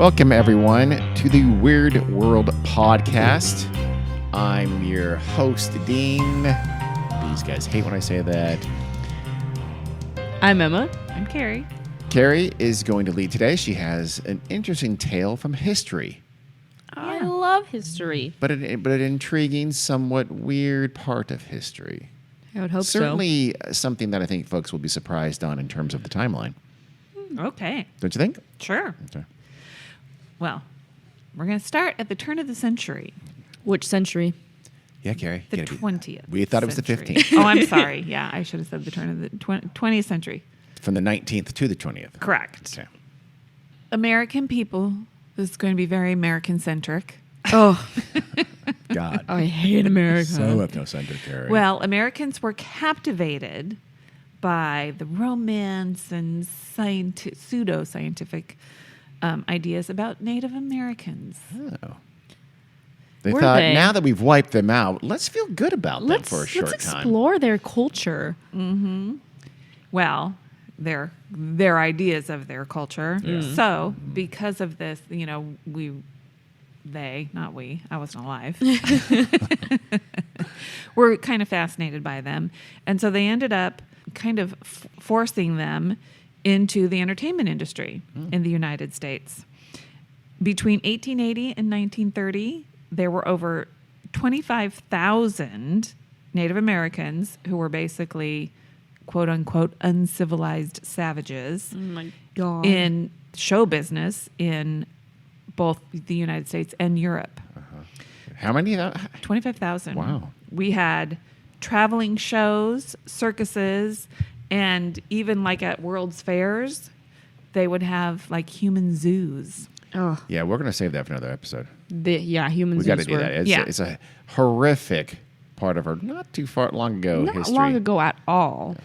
Welcome, everyone, to the Weird World Podcast. I'm your host, Dean. These guys hate when I say that. I'm Emma. I'm Carrie. Carrie is going to lead today. She has an interesting tale from history. I love history. But an intriguing, somewhat weird part of history. I would hope Certainly something that I think folks will be surprised on in terms of the timeline. Okay. Don't you think? Sure. Okay. Well, we're going to start at the turn of the century. Which century? Yeah, Carrie. The 20th. We thought it was the century. 15th. Oh, I'm sorry. Yeah, I should have said the turn of the 20th century. From the 19th to the 20th. Correct. Okay. American people, this is going to be very American-centric. Oh, God. I hate America. So ethnocentric, Carrie. Well, Americans were captivated by the romance and pseudo-scientific ideas about Native Americans. Oh. They Were thought, they? now that we've wiped them out, let's feel good about them for a short let's time. explore their culture. Well, their ideas of their culture. Yeah. So, because of this, you know, not we, I wasn't alive, were kind of fascinated by them. And so they ended up kind of forcing them into the entertainment industry in the United States. Between 1880 and 1930, there were over 25,000 Native Americans who were basically, quote unquote, uncivilized savages Oh my God. in show business in both the United States and Europe. How many? 25,000. Wow. We had traveling shows, circuses, and even like at World's Fairs, they would have like human zoos. Oh, Yeah, we're going to save that for another episode. humans. We got to do that. It's a horrific part of our not too far long ago Not history. long ago at all.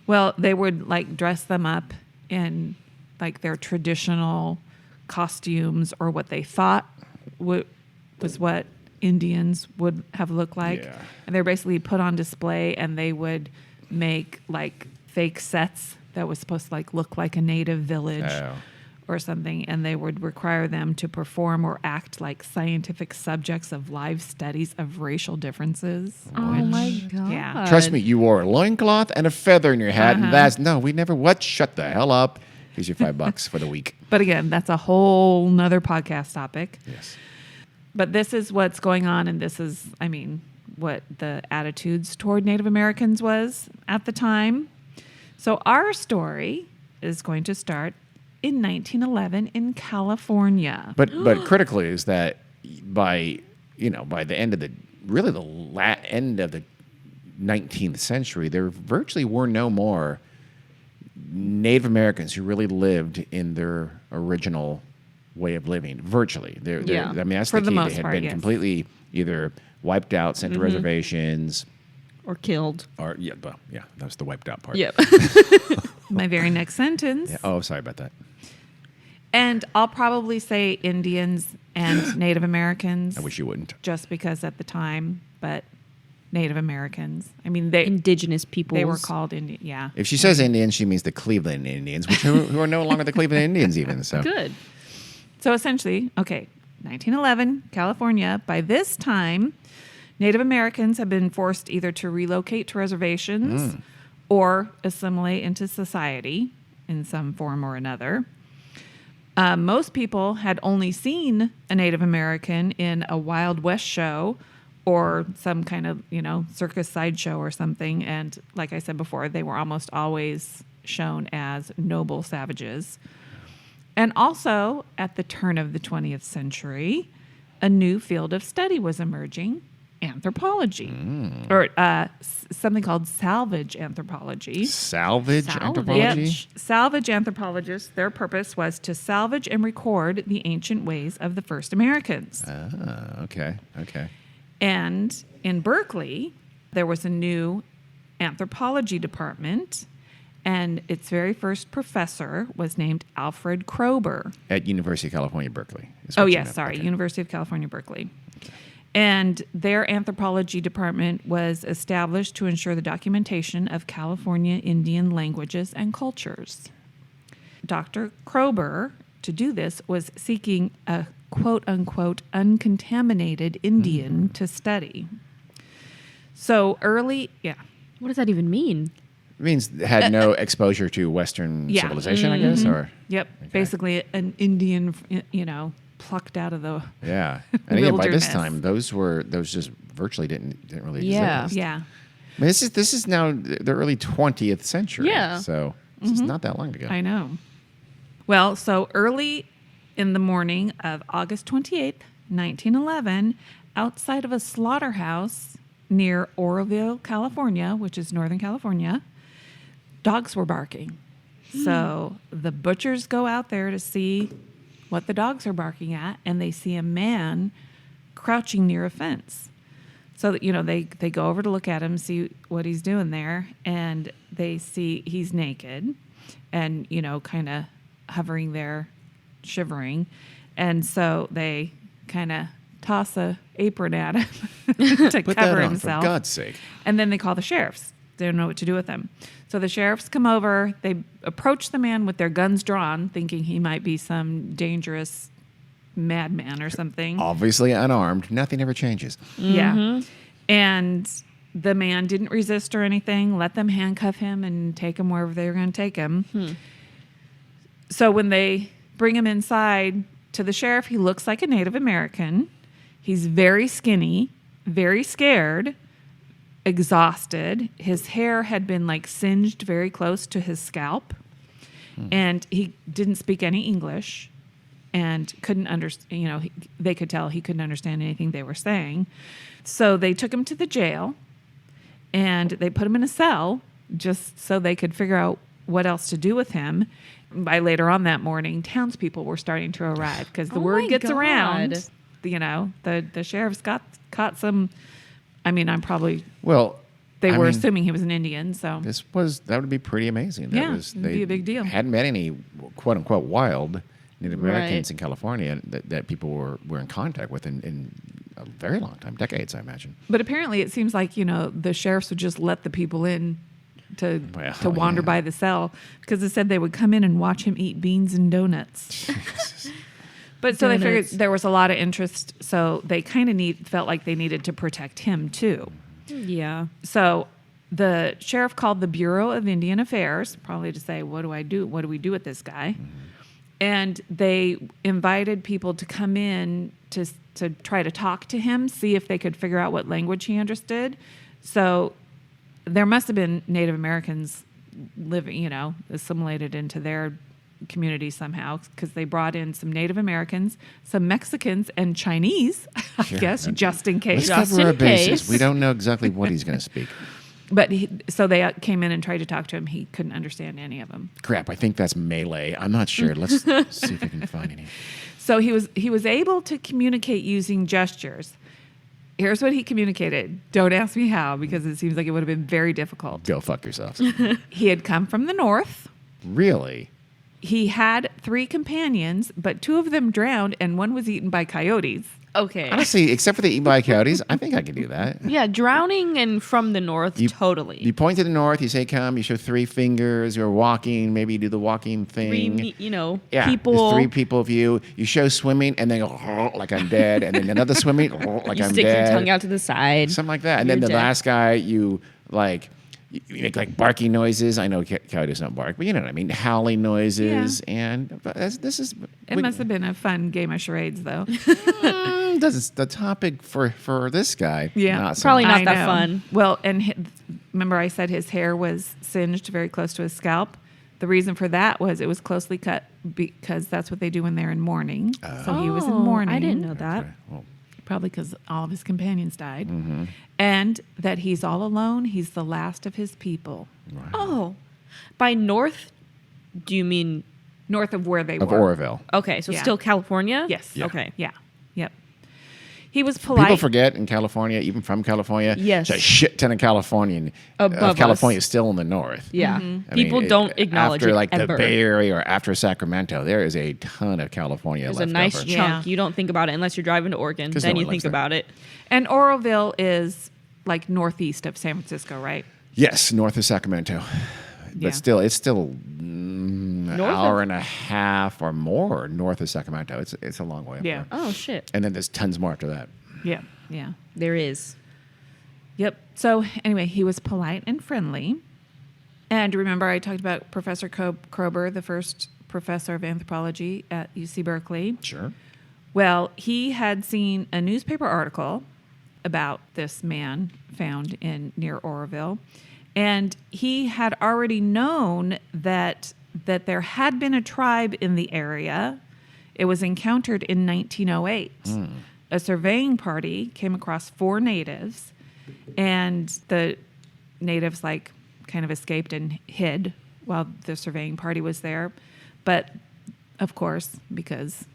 Well, they would like dress them up in like their traditional costumes or what they thought was what Indians would have looked like. Yeah. And they're basically put on display, and they would make like fake sets that was supposed to like look like a native village Oh. or something, and they would require them to perform or act like scientific subjects of live studies of racial differences. Oh my God. Yeah. Trust me, you wore a loincloth and a feather in your hat, and we never, what? Shut the hell up. Here's your $5 for the week. But again, that's a whole nother podcast topic. Yes. But this is what's going on, and this is, I mean, what the attitudes toward Native Americans was at the time. So our story is going to start in 1911 in California. But critically is that by the end of the end of the 19th century, there virtually were no more Native Americans who really lived in their original way of living. Virtually, Yeah. I mean, that's For the the key. most They had part, been yes. completely either wiped out, sent to reservations, Or killed. or that was the wiped out part. Yep. My very next sentence. Yeah. Oh, sorry about that. And I'll probably say Indians and Native Americans. I wish you wouldn't. Just because at the time, but Native Americans. I mean, they Indigenous peoples. they were called Indian. Yeah. If she says Indians, she means the Cleveland Indians, who are no longer the Cleveland Indians even. So Good. So essentially, 1911, California. By this time, Native Americans have been forced either to relocate to reservations or assimilate into society in some form or another. Most people had only seen a Native American in a Wild West show or some kind of, circus sideshow or something. And like I said before, they were almost always shown as noble savages. And also, at the turn of the 20th century, a new field of study was emerging, anthropology, or something called salvage anthropology. salvage Salvage? anthropology. Yep. Salvage anthropologists, their purpose was to salvage and record the ancient ways of the first Americans. Ah, okay. And in Berkeley, there was a new anthropology department, and its very first professor was named Alfred Kroeber. At University of California, Berkeley. is Oh, what you yes, meant. sorry, Okay. University of California, Berkeley. And their anthropology department was established to ensure the documentation of California Indian languages and cultures. Dr. Kroeber to do this was seeking a quote unquote uncontaminated Indian to study. So early, What does that even mean? It means had no exposure to Western Yeah. civilization, I guess, or Yep, basically an Indian, plucked out of the yeah. And again, by this Wilderness. time, those just virtually didn't really Yeah. exist. yeah. I mean, this is now the early 20th century. Yeah. So this is not that long ago. I know. Well, so early in the morning of August 28th, 1911, outside of a slaughterhouse near Oroville, California, which is Northern California, dogs were barking. So the butchers go out there to see what the dogs are barking at, and they see a man crouching near a fence. So that, they go over to look at him, see what he's doing there, and they see he's naked and, kind of hovering there, shivering. And so they kind of toss a apron at him to Put cover that on, himself. for God's sake. And then they call the sheriffs. They don't know what to do with him. So the sheriffs come over. They approach the man with their guns drawn, thinking he might be some dangerous madman or something. Obviously unarmed. Nothing ever changes. Yeah. And the man didn't resist or anything, let them handcuff him and take him wherever they were going to take him. So when they bring him inside to the sheriff, he looks like a Native American. He's very skinny, very scared, exhausted. His hair had been singed very close to his scalp. And he didn't speak any English and couldn't understand, they could tell he couldn't understand anything they were saying. So they took him to the jail and they put him in a cell just so they could figure out what else to do with him. By later on that morning, townspeople were starting to arrive because the Oh word my gets God. around. The sheriff's caught some. I mean, Well, they I were mean, assuming he was an Indian, so that would be pretty amazing. Yeah, it'd be a big deal. Hadn't met any quote unquote wild Native Americans Right. in California that people were in contact with in a very long time, decades, I imagine. But apparently, it seems like the sheriffs would just let the people in to wander yeah. by the cell because it said they would come in and watch him eat beans and donuts. But so they figured Donuts. there was a lot of interest, so they kind of felt like they needed to protect him too. Yeah. So the sheriff called the Bureau of Indian Affairs, probably to say, what do I do? What do we do with this guy? And they invited people to come in to try to talk to him, see if they could figure out what language he understood. So there must have been Native Americans living, assimilated into their community somehow, because they brought in some Native Americans, some Mexicans, and Chinese, I guess, just in case. Let's cover our in bases. case. We don't know exactly what he's going to speak. But so they came in and tried to talk to him. He couldn't understand any of them. Crap, I think that's Malay. I'm not sure. Let's see if we can find any. So he was able to communicate using gestures. Here's what he communicated. Don't ask me how, because it seems like it would have been very difficult. Go fuck yourselves. He had come from the north. Really? He had 3 companions, but 2 of them drowned and one was eaten by coyotes. Okay. Honestly, except for the eat by coyotes, I think I could do that. Yeah, drowning and from the north, totally. You point to the north, you say come, you show 3 fingers, you're walking, maybe you do the walking thing. People. There's 3 people of you. You show swimming and then go like I'm dead, and then another swimming like You I'm stick dead. your tongue out to the side. Something like that. And then You're the dead. last guy, you make barking noises. I know coyotes don't bark, but you know what I mean. Howling noises, and this is. It must have been a fun game of charades, though. Does the topic for this guy? Yeah, not so probably much. not that fun. Well, and remember I said his hair was singed very close to his scalp? The reason for that was it was closely cut because that's what they do when they're in mourning. So he was in mourning. I didn't know that. Okay, well, Probably because all of his companions died. Mm-hmm. And that he's all alone. He's the last of his people. right. Oh. By north, do you mean... North of where they Of were. Oroville. Okay, so Yeah. still California? Yes. Yeah. Okay. Yeah. Yep. He was polite. People forget in California, even from California, Yes. there's a shit ton of Californian Above of California us. still in the north. Yeah. Mm-hmm. I People mean, don't acknowledge after it like ever. the Bay Area or after Sacramento, there is a ton of California There's left a nice over. Yeah. chunk. You don't think about it unless you're driving to Oregon. 'Cause Then no you one think lives there. about it. And Oroville is like northeast of San Francisco, right? Yes, north of Sacramento, Yeah. but still, it's still an North hour of- and a half or more north of Sacramento. It's a long way up Yeah. there. Oh shit. And then there's tons more after that. Yeah. Yeah. There is. Yep. So anyway, he was polite and friendly. And remember, I talked about Professor Kroeber, the first professor of anthropology at UC Berkeley. Sure. Well, he had seen a newspaper article about this man found in near Oroville, and he had already known that there had been a tribe in the area. It was encountered in 1908. A surveying party came across 4 natives, and the natives kind of escaped and hid while the surveying party was there. But of course, because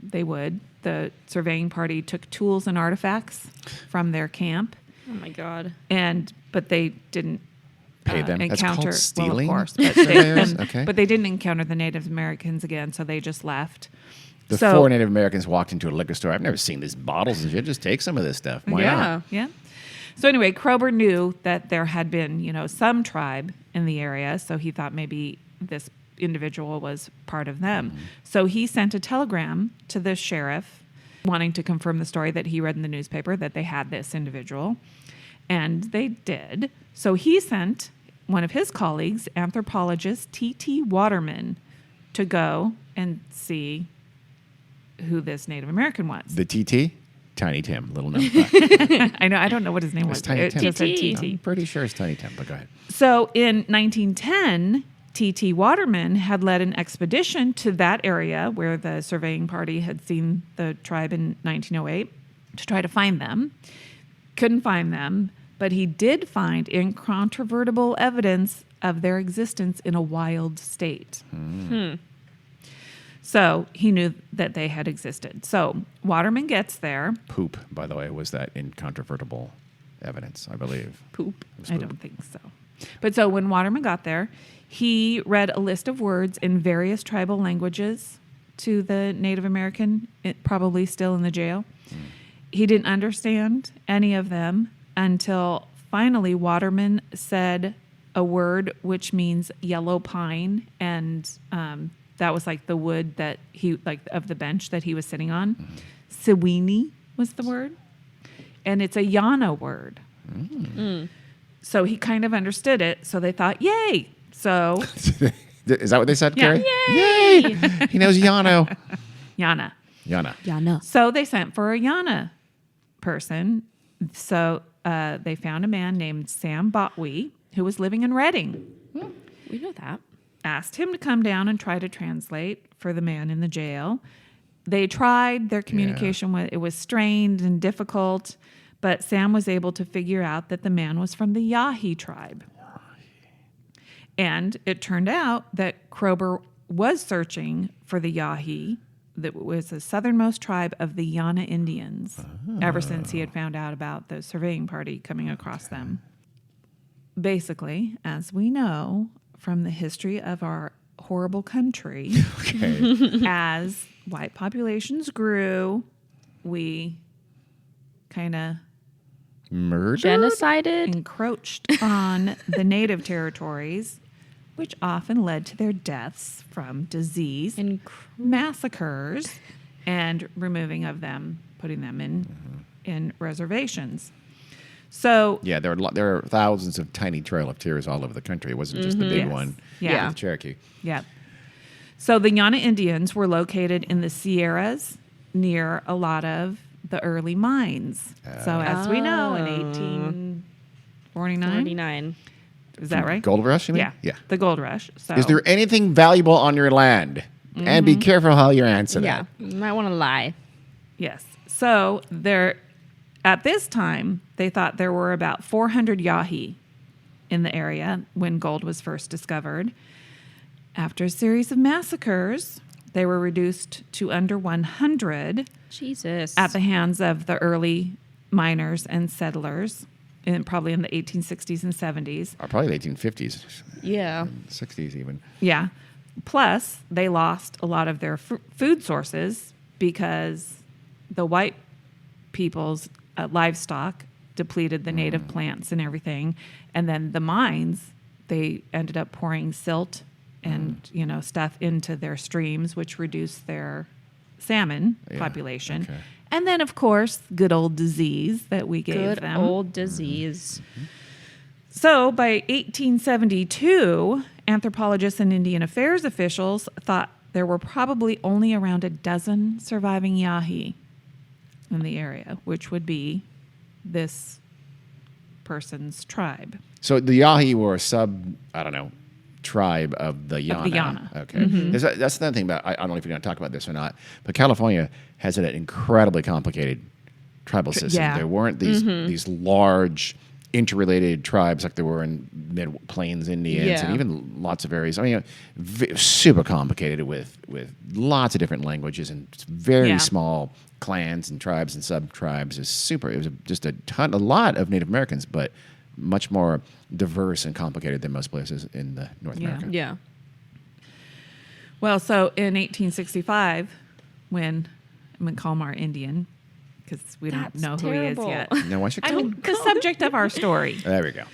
they would, the surveying party took tools and artifacts from their camp, Oh my god. but they didn't Pay them. That's encounter. called stealing? Well, of course, Surveyors? Okay. but they didn't encounter the Native Americans again, so they just left. The So- 4 Native Americans walked into a liquor store. I've never seen these bottles and shit. Just take some of this stuff. Why Yeah. not? Yeah. So anyway, Kroeber knew that there had been, some tribe in the area, so he thought maybe this individual was part of them. So he sent a telegram to the sheriff wanting to confirm the story that he read in the newspaper that they had this individual. And they did. So he sent one of his colleagues, anthropologist T.T. Waterman, to go and see who this Native American was. The TT? Tiny Tim. Little known fact. I know. I don't know what his name was. It's Tiny It Tim. just said TT. TT. I'm pretty sure it's Tiny Tim, but go ahead. So in 1910, T.T. Waterman had led an expedition to that area where the surveying party had seen the tribe in 1908 to try to find them. Couldn't find them, but he did find incontrovertible evidence of their existence in a wild state. So he knew that they had existed. So Waterman gets there. Poop, by the way, was that incontrovertible evidence, I believe. Poop. It was I poop. don't think so. But so when Waterman got there, he read a list of words in various tribal languages to the Native American, probably still in the jail. He didn't understand any of them until finally Waterman said a word which means yellow pine, and that was like the wood that he of the bench that he was sitting on. Sewini was the word, and it's a Yana word. So he kind of understood it. So they thought, yay! So Is that what they said, Yeah. Carrie? Yay! He knows Yano. Yana. Yana. Yeah, no. So they sent for a Yana person. So they found a man named Sam Botwe who was living in Redding. We know that. Asked him to come down and try to translate for the man in the jail. They tried. Their communication was strained and difficult, but Sam was able to figure out that the man was from the Yahi tribe. And it turned out that Kroeber was searching for the Yahi, that was the southernmost tribe of the Yana Indians, ever since he had found out about the surveying party coming across them. Basically, as we know from the history of our horrible country, Okay. as white populations grew, we kind of Murder? Genocided. encroached on the native territories, which often led to their deaths from disease, massacres, and removing of them, putting them in reservations. So Yeah, there are thousands of tiny Trail of Tears all over the country. It wasn't just the big Yes. one. Yeah. with Cherokee. yeah. So the Yana Indians were located in the Sierras near a lot of the early mines. So as we know, in 1849, 49. is that right? Gold Rush, you mean? Yeah. Yeah. The gold rush. So Is there anything valuable on your land? And be careful how you answer Yeah. that. You might want to lie. Yes. So there, at this time, they thought there were about 400 Yahi in the area when gold was first discovered. After a series of massacres, they were reduced to under 100 Jesus. at the hands of the early miners and settlers, probably in the 1860s and 70s. Or probably the 1850s, Yeah. 60s even. Yeah. Plus, they lost a lot of their food sources because the white people's livestock depleted the native plants and everything. And then the mines, they ended up pouring silt and stuff into their streams, which reduced their salmon population. Okay. And then, of course, good old disease that we gave Good them. old disease. So by 1872, anthropologists and Indian Affairs officials thought there were probably only around a dozen surviving Yahi in the area, which would be this person's tribe. So the Yahi were a tribe of the Yana. Of the Yana. Okay. That's another thing about, I don't know if you're going to talk about this or not, but California has an incredibly complicated tribal system. Yeah. There weren't these large interrelated tribes like there were in mid-plains Indians and even lots of areas. I mean, super complicated with lots of different languages and very small clans and tribes and sub-tribes. It was just a lot of Native Americans, but much more diverse and complicated than most places in the North America. Yeah. Well, so in 1865, when I'm going to call him our Indian, because we don't know who he is yet. No, why should I mean, the subject of our story. There we go.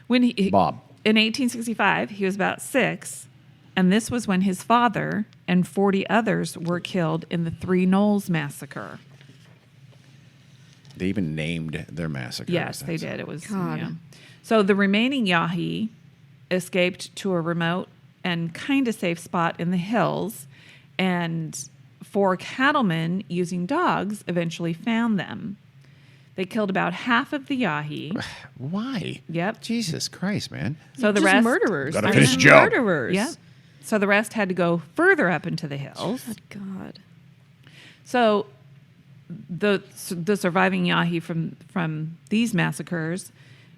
When Bob. In 1865, he was about 6, and this was when his father and 40 others were killed in the Three Knolls massacre. They even named their massacre. Yes, they did. It was God. So the remaining Yahi escaped to a remote and kind of safe spot in the hills, and 4 cattlemen using dogs eventually found them. They killed about half of the Yahi. Why? Yep. Jesus Christ, man. So the Just rest murderers. Gotta They're finish just the job. Murderers. Yeah. So the rest had to go further up into the hills. God. So the surviving Yahi from these massacres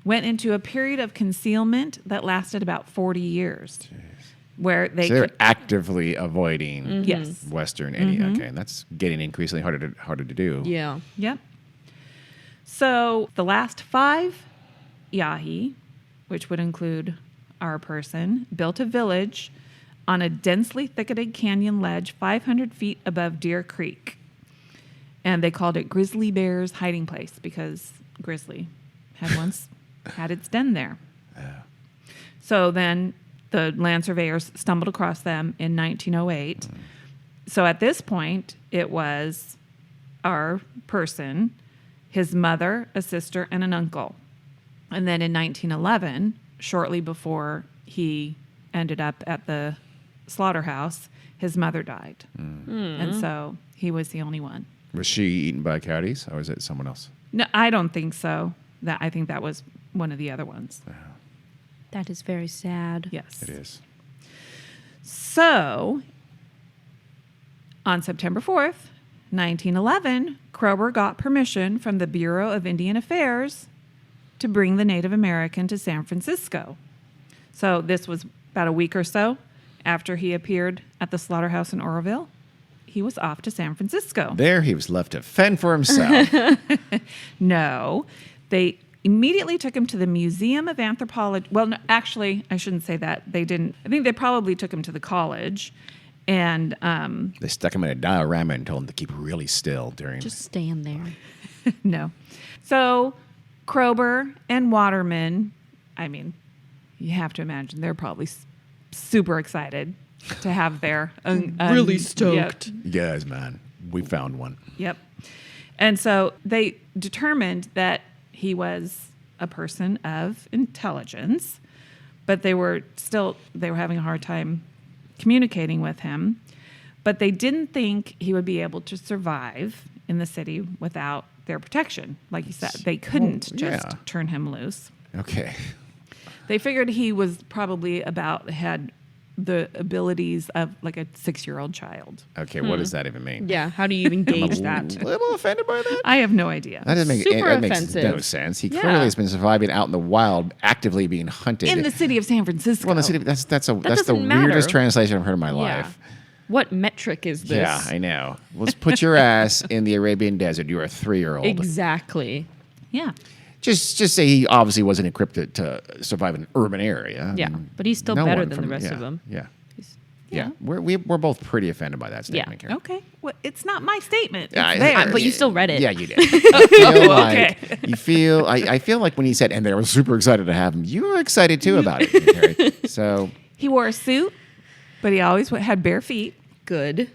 went into a period of concealment that lasted about 40 years. Where they They're could, actively avoiding yes. Western India. Okay, and that's getting increasingly harder to do. Yeah. Yep. So the last 5 Yahi, which would include our person, built a village on a densely thicketed canyon ledge 500 feet above Deer Creek. And they called it Grizzly Bear's hiding place because Grizzly had once had its den there. So then the land surveyors stumbled across them in 1908. So at this point, it was our person, his mother, a sister, and an uncle. And then in 1911, shortly before he ended up at the slaughterhouse, his mother died. And so he was the only one. Was she eaten by coyotes, or was it someone else? No, I don't think so. I think that was one of the other ones. That is very sad. Yes. It is. So, on September 4th, 1911, Kroeber got permission from the Bureau of Indian Affairs to bring the Native American to San Francisco. So this was about a week or so after he appeared at the slaughterhouse in Oroville. He was off to San Francisco. There he was left to fend for himself. No, they immediately took him to the Museum of Anthropology. Well, no, actually, I shouldn't say that. They didn't. I think they probably took him to the college. And They stuck him in a diorama and told him to keep really still during. Just stand there. no. So Kroeber and Waterman, I mean, you have to imagine they're probably super excited to have their Really stoked. Yes, man. We found one. Yep. And so they determined that he was a person of intelligence, but they were having a hard time communicating with him. But they didn't think he would be able to survive in the city without their protection. Like you said, they couldn't just turn him loose. Okay. They figured he was probably had the abilities of like a 6-year-old child. Okay, what does that even mean? Yeah. How do you even gauge that? A little offended by that? I have no idea. That doesn't make Super that makes offensive. no sense. He Yeah. clearly has been surviving out in the wild, actively being hunted. In the city of San Francisco. well, in the city, that's the doesn't matter. weirdest translation I've heard in my Yeah. life. What metric is this? Yeah, I know. Let's put your ass in the Arabian desert. You're a 3-year-old. Exactly. Yeah. Just say he obviously wasn't equipped to survive in an urban area. Yeah, but he's still No better one than from- the rest yeah, of them. Yeah. Yeah. We're both pretty offended by that statement, Karen. Okay. Well, it's not my statement. It's Yeah, theirs. But you still read it. Yeah, you did. I feel okay. I feel like when he said, and they were super excited to have him, you were excited too about it, Carrie. So He wore a suit But he always had bare feet. Good.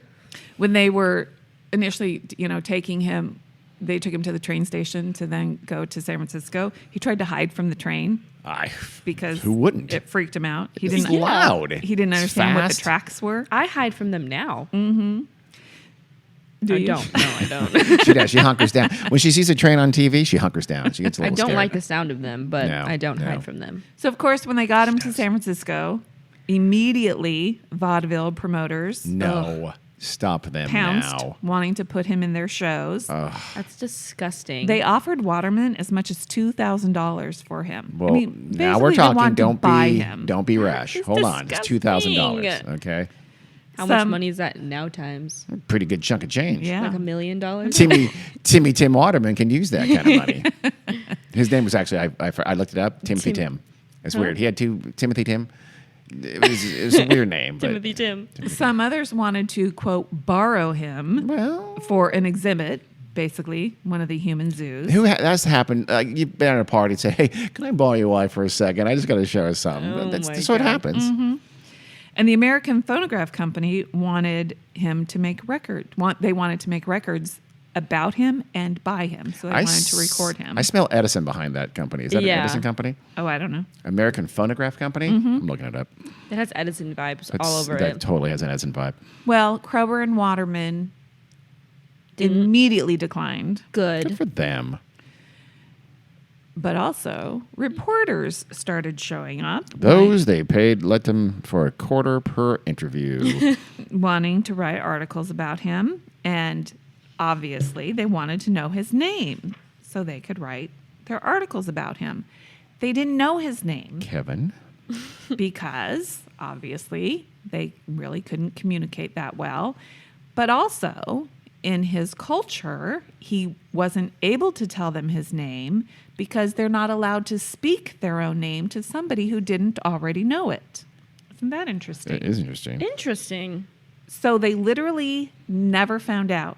When they were initially, taking him, they took him to the train station to then go to San Francisco. He tried to hide from the train because who wouldn't? It freaked him out. It's loud. He didn't It's understand what the fast. tracks were. I hide from them now. Do I you? don't. No, I don't. She does. She hunkers down. When she sees a train on TV, she hunkers down. She gets a I little don't scared. like the sound of them, but No, I don't no. hide from them. So, of course, when they got him to San Francisco, immediately vaudeville promoters No. Stop them pounced, now. wanting to put him in their shows. That's disgusting. They offered Waterman as much as $2,000 for him. Well, now basically we're they talking. wanted to Don't buy be him. don't be rash. It's Hold on. It's $2,000. disgusting. Okay, How much Some- money is that now times? pretty good chunk of change. Yeah. Like $1 million? Tim Waterman can use that kind of money. His name was actually I looked it up. Timothy Tim. It's weird. He had two Timothy Tim. It was a weird name. But, Timothy Tim. Some others wanted to, quote, borrow him well, for an exhibit, basically, one of the human zoos. that's happened. You've been at a party and say, "Hey, can I borrow your wife for a second? I just got to show her something." Oh That's my what God. happens. And the American Phonograph Company wanted him to make They wanted to make records about him and by him. So they wanted to record him. I smell Edison behind that company. Is that Yeah. an Edison company? Oh, I don't know. American Phonograph Company? I'm looking it up. It has Edison vibes all over that it. totally has an Edison vibe. Well, Kroeber and Waterman immediately declined. Good Good. for them. But also, reporters started showing up. Those they paid, let them for a quarter per interview. wanting to write articles about him. And obviously, they wanted to know his name so they could write their articles about him. They didn't know his name Kevin. because, obviously, they really couldn't communicate that well. But also, in his culture, he wasn't able to tell them his name because they're not allowed to speak their own name to somebody who didn't already know it. Isn't that interesting? It is interesting. Interesting. So they literally never found out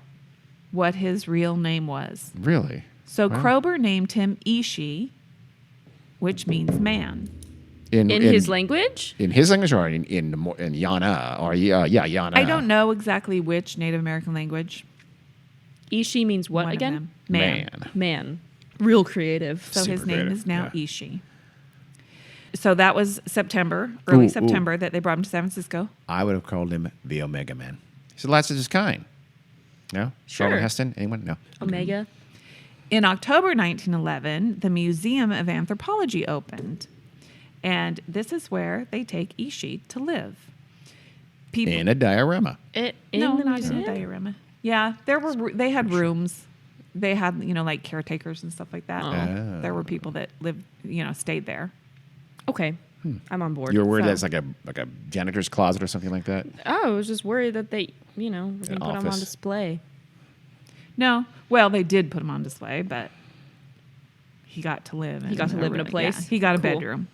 what his real name was. Really? So Wow. Kroeber named him Ishi, which means man. In his language? In his language or in Yana? Or Yana. I don't know exactly which Native American language. Ishi means what One of again? them. Man. Man. Real creative. So Super his name creative, is now yeah. Ishi. So that was early Ooh. September, that they brought him to San Francisco. I would have called him the Omega Man. He's the last of his kind. No? Sure. Charlton Heston? Anyone? No. Omega. In October 1911, the Museum of Anthropology opened. And this is where they take Ishi to live. People, In a diorama. In no, the not in museum? a diorama. Yeah, they had rooms. They had, like caretakers and stuff like that. Oh. There were people that lived, stayed there. Okay. I'm on board. You were worried So- that's like a janitor's closet or something like that? Oh, I was just worried that they, were going to put them on office. display. No, well, they did put him on display, but he got to live. He got to live in a room. place? Yeah, he got a Cool. bedroom.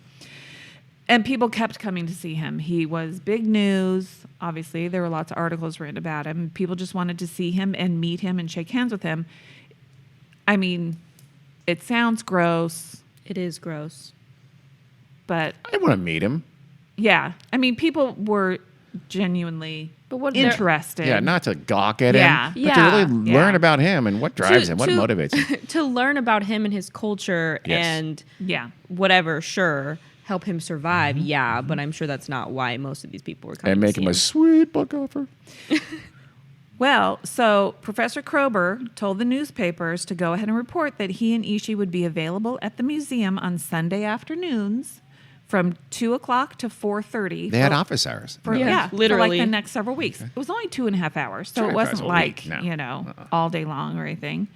And people kept coming to see him. He was big news. Obviously, there were lots of articles written about him. People just wanted to see him and meet him and shake hands with him. I mean, it sounds gross, It is gross. but I want to meet him. yeah. I mean, people were genuinely But what they're- interested. Yeah, not to gawk at Yeah. him, but Yeah. to really Yeah. learn about him and what drives him, what to- motivates him. To learn about him and his culture Yes. and Yeah. whatever, sure, help him survive. Yeah, but I'm sure that's not why most of these people were coming And to make see him a sweet book offer. Well, so Professor Kroeber told the newspapers to go ahead and report that he and Ishi would be available at the museum on Sunday afternoons from 2 o'clock to 4:30. They had office hours. For, Yeah, yeah, literally. for like the next several weeks. It was only 2.5 hours, so 2.5 it wasn't hours a like, week, no. all day long or anything.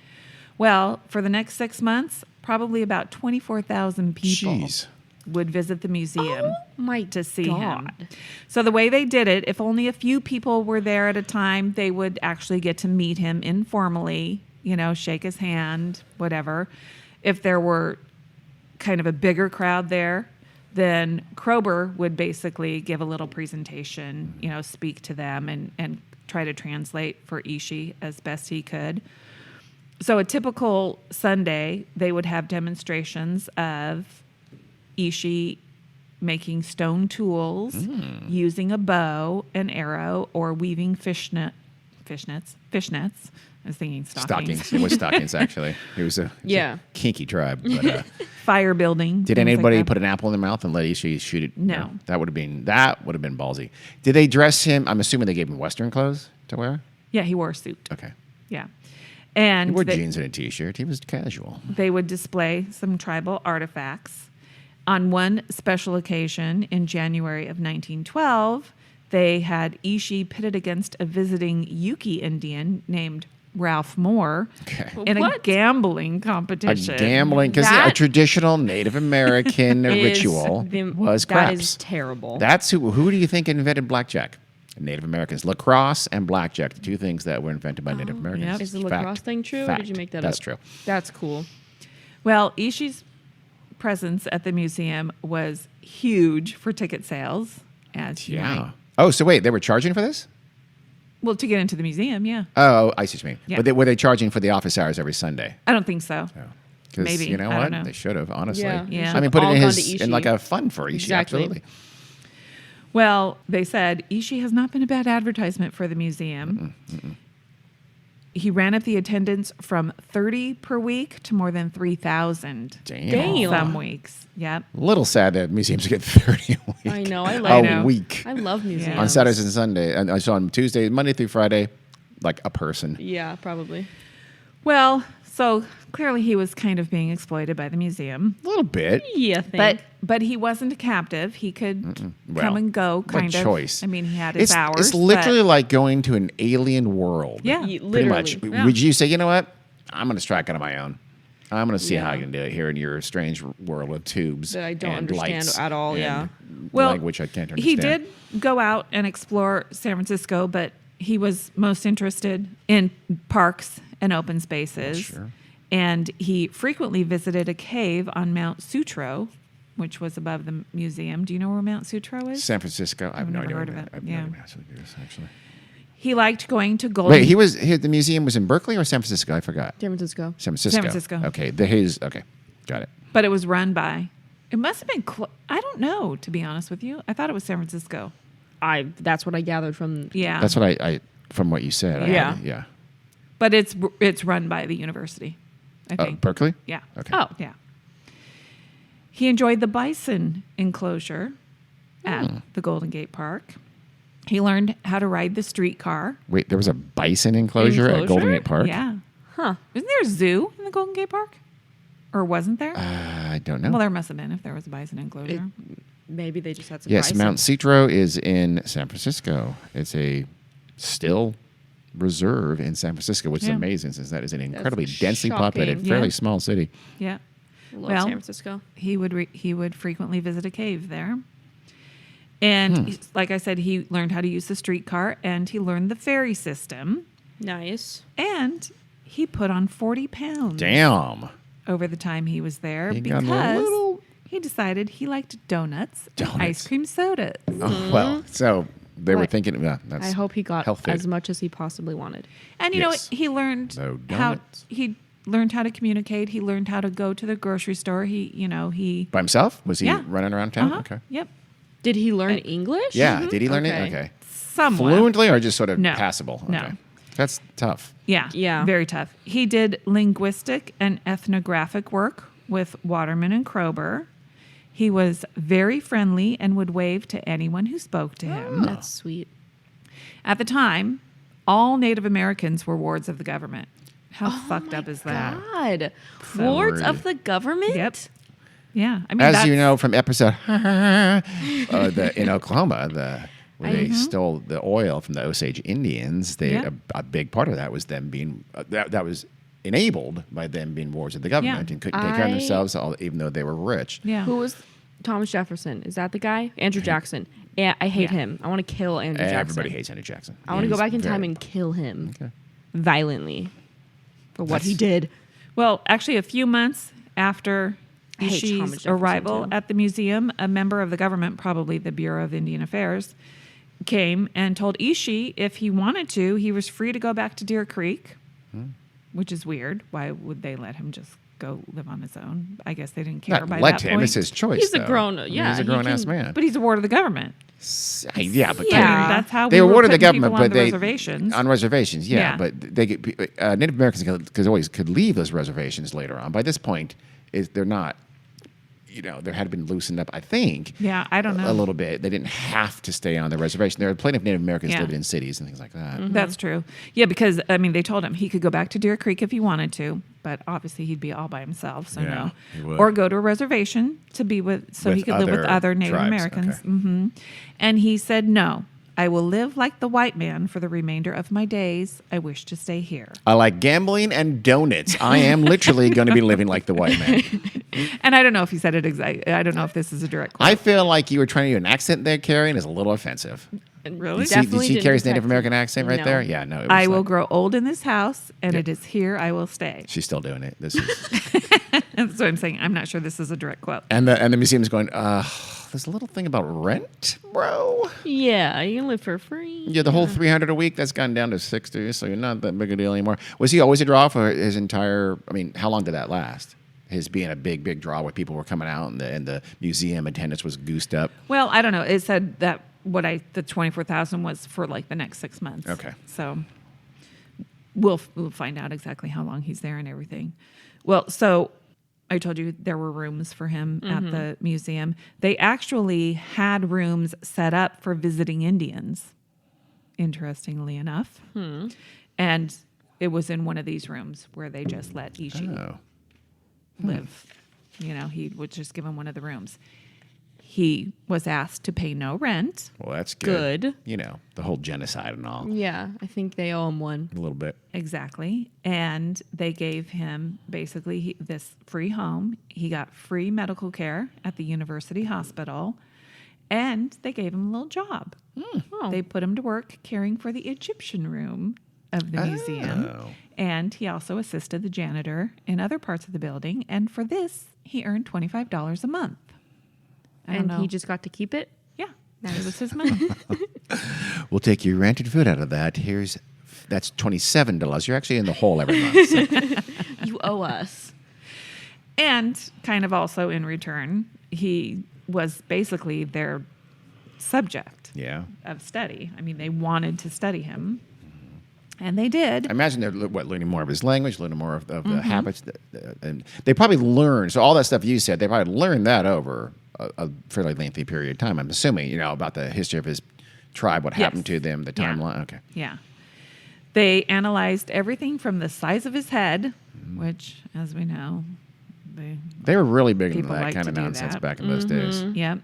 Well, for the next 6 months, probably about 24,000 people Jeez. would visit the museum my to see God. him. So the way they did it, if only a few people were there at a time, they would actually get to meet him informally, shake his hand, whatever. If there were kind of a bigger crowd there, then Kroeber would basically give a little presentation, speak to them and try to translate for Ishi as best he could. So a typical Sunday, they would have demonstrations of Ishi making stone tools, using a bow, an arrow, or weaving fishnets. I was thinking stockings. It was stockings, actually. It was a kinky tribe. But, Fire building. did things anybody like that. put an apple in their mouth and let Ishi shoot it? No. That would have been ballsy. Did they dress him? I'm assuming they gave him Western clothes to wear. Yeah, he wore a suit. Okay. Yeah. He And wore jeans and a t-shirt. He was casual. they would display some tribal artifacts. On one special occasion in January of 1912, they had Ishi pitted against a visiting Yuki Indian named Ralph Moore Okay. in a What? gambling A competition. gambling, because a That traditional Native American ritual was That craps. is terrible. That's who do you think invented blackjack? Native Americans. Lacrosse and blackjack, the two things that were invented by Native Americans. yep. Is the Fact. lacrosse thing true, or did you make that That's up? true. That's cool. Well, Ishi's presence at the museum was huge for ticket sales, as you Yeah. might. Oh, so wait, they were charging for this? Well, to get into the museum, yeah. Oh, I see what you mean. Yeah. But were they charging for the office hours every Sunday? I don't think so. Yeah. 'Cause Maybe. You know I don't what? know. They should have, honestly. Yeah. Yeah. I mean, put it All in gone to his Ishi. in like a fund for Ishi. Exactly. Absolutely. Well, they said Ishi has not been a bad advertisement for the museum. He ran up the attendance from 30 per week to more than 3,000 Damn. some weeks. Yep. Little sad that museums get 30 a week. I know. I A like know. week. I love museums. On Saturdays and Sunday. And I saw on Tuesday, Monday through Friday, like a person. Yeah, probably. Well, so clearly he was kind of being exploited by the museum. A little bit. Yeah, But he wasn't a captive. He could Well, come and go, what kind of. choice. I mean, he had his It's, hours. it's literally but- like going to an alien world. Yeah. Y- Pretty much. literally, yeah. Would you say, you know what? I'm going to strike out on my own. I'm going to see how I Yeah. can do it here in your strange world of tubes That I don't and understand lights at all, and yeah. Well, language I can't understand. He did go out and explore San Francisco, but he was most interested in parks and open spaces. Sure. And he frequently visited a cave on Mount Sutro, which was above the museum. Do you know where Mount Sutro is? San Francisco. I've no never idea. heard where of it. I've Yeah. no idea where it is, actually. He liked going to Golden. Wait, the museum was in Berkeley or San Francisco? I forgot. San Francisco. San Francisco. San Francisco. Okay. Okay. Got it. But it was run by. It must have been. I don't know, to be honest with you. I thought it was San Francisco. That's what I gathered from. Yeah. That's what I from what you said. Yeah. Yeah. But it's run by the university, I think. Berkeley? Yeah. Okay. Oh, Yeah. He enjoyed the bison enclosure at the Golden Gate Park. He learned how to ride the streetcar. Wait, there was a bison enclosure at Golden Gate Park? Yeah. huh? Isn't there a zoo in the Golden Gate Park? Or wasn't there? I don't know. Well, there must have been if there was a bison enclosure. Maybe they just had some. Yes, bison. Mount Sutro is in San Francisco. It's a still reserve in San Francisco, which is Yeah. amazing since that is an incredibly densely shocking. populated, Yeah. fairly small city. Yeah. Love Well, San Francisco. He would frequently visit a cave there. And like I said, he learned how to use the streetcar and he learned the ferry system. Nice. And he put on 40 pounds Damn. over the time he was there He got a because little- he decided he liked donuts. And Donuts. ice cream sodas. Oh, well, so they were Well, thinking, that's I hope he got health food. as much as he possibly wanted. And you know Yes. what? He learned No how donuts. he learned how to communicate. He learned how to go to the grocery store. He By himself? Was he Yeah. running around town? uh-huh. Okay. Yep. Did he learn English? Yeah. Did he learn it? Okay. Okay. Somewhat. Fluently or just sort of No. passable? No. Okay. That's tough. Yeah. Yeah. Very tough. He did linguistic and ethnographic work with Waterman and Kroeber. He was very friendly and would wave to anyone who spoke to him. That's sweet. At the time, all Native Americans were wards of the government. How fucked up is that? God, wards Word. of the government. Yep. Yeah. I mean, As that's, you know from episode in Oklahoma, where they stole the oil from the Osage Indians, Yeah. a big part of that was them being that was enabled by them being wards of the government Yeah. and couldn't take care of I- themselves, even though they were rich. Yeah. Who was Thomas Jefferson? Is that the guy? Andrew Jackson. Yeah, I hate Yeah. him. I want to kill Andrew Jackson. Everybody hates Andrew Jackson. I want to go He's back in time very- and kill him Okay. violently for what he That's- did. Well, actually, a few months after I hate Thomas Ishi's Jefferson, arrival too. at the museum, a member of the government, probably the Bureau of Indian Affairs, came and told Ishi if he wanted to, he was free to go back to Deer Creek, which is weird. Why would they let him just go live on his own. I guess they didn't care Not by let that him. point. It's his choice. He's a though. grown- I mean, yeah, he's a he grown ass can- man. But he's a ward of the government. Yeah, but Yeah. That's how they we were awarded the putting government, people on but the they reservations. on reservations. Yeah, Yeah. but they get, Native Americans could leave those reservations later on. By this point, they're not. There had been loosened up. I think. Yeah, I don't know. A little bit. They didn't have to stay on the reservation. There are plenty of Native Americans Yeah. living in cities and things like that. Mm-hmm. That's true. Yeah, because they told him he could go back to Deer Creek if he wanted to, but obviously he'd be all by himself, so Yeah, no. he would. Or go to a reservation to be so he With could live with other other Native tribes, Americans. okay. And he said, "No, I will live like the white man for the remainder of my days. I wish to stay here." I like gambling and donuts. I am literally going to be living like the white man. And I don't know if he said it exactly. I don't know if this is a direct quote. I feel like you were trying to do an accent there, Carrie, and it's a little offensive. Really? Did Definitely she didn't carries detect Native American it. accent right No. there? Yeah, no. It was I will like- grow old in this house, and Yeah. it is here I will stay. She's still doing it. This is, That's what I'm saying. I'm not sure this is a direct quote. and the museum's going. There's a little thing about rent, bro. Yeah, you can live for free. Yeah, the whole 300 a week that's gone down to 60, so you're not that big a deal anymore. Was he always a draw for his entire? I mean, how long did that last? His being a big draw where people were coming out and the museum attendance was goosed up. Well, I don't know. It said that the 24,000 was for like the next 6 months. Okay. So we'll find out exactly how long he's there and everything. Well, so I told you there were rooms for him at the museum. They actually had rooms set up for visiting Indians, interestingly enough. And it was in one of these rooms where they just let Ishi Oh, live. He would just give him one of the rooms. He was asked to pay no rent. well, that's good. Good. The whole genocide and all. Yeah, I think they owe him one. A little bit. Exactly. And they gave him basically this free home. He got free medical care at the university hospital. And they gave him a little job. Oh. They put him to work caring for the Egyptian room of the museum. Oh. And he also assisted the janitor in other parts of the building. And for this, he earned $25 a month. I don't And know. he just got to keep it? Yeah, that was his money. We'll take your rent and food out of that. That's $27. You're actually in the hole every month. So. You owe us. And kind of also in return, he was basically their subject Yeah. of study. I mean, they wanted to study him, and they did. I imagine they're learning more of his language, learning more of the habits, and they probably learned. So all that stuff you said, they probably learned that over a fairly lengthy period of time. I'm assuming, about the history of his tribe, what happened to them, the Yeah. timeline. Okay. Yeah. They analyzed everything from the size of his head, which, as we know, They were really big into People that like kind to of do nonsense that. back in those days. Yep.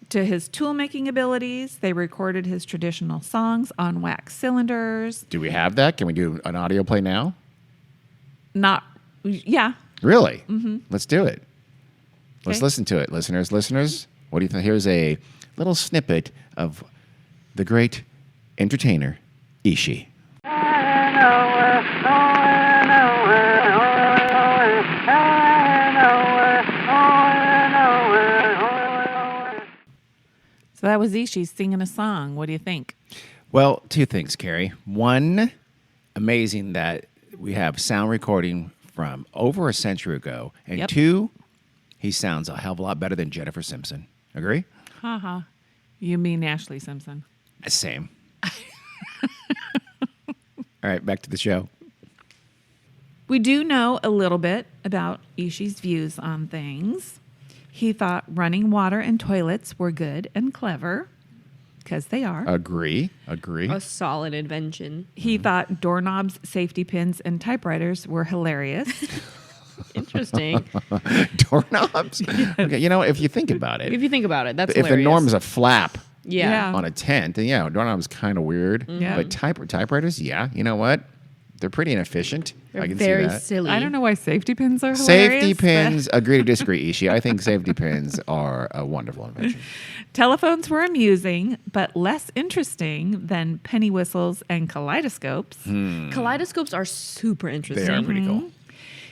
To his tool making abilities, they recorded his traditional songs on wax cylinders. Do we have that? Can we do an audio play now? Yeah. Really? Let's do it. Let's Okay. listen to it, listeners. Listeners, what do you think? Here's a little snippet of the great entertainer, Ishi. So that was Ishi singing a song. What do you think? Well, two things, Carrie. One, amazing that we have sound recording from over a century ago. And Yep. two, he sounds a hell of a lot better than Jennifer Simpson. Agree? Haha. You mean Ashley Simpson. Same. All right, back to the show. We do know a little bit about Ishi's views on things. He thought running water and toilets were good and clever, because they are. Agree. A solid invention. He thought doorknobs, safety pins, and typewriters were hilarious. Interesting. Doorknobs? Okay, if you think about it, If you think about it, that's if the hilarious. norm is a flap Yeah. Yeah. on a tent, then doorknob's kind of weird. Yeah. But typewriters, yeah, you know what? They're pretty inefficient. They're I can very see that. silly. I don't know why safety pins are hilarious. Safety but- pins, agree to disagree, Ishi. I think safety pins are a wonderful invention. Telephones were amusing, but less interesting than penny whistles and kaleidoscopes. Kaleidoscopes are super interesting. They are pretty cool.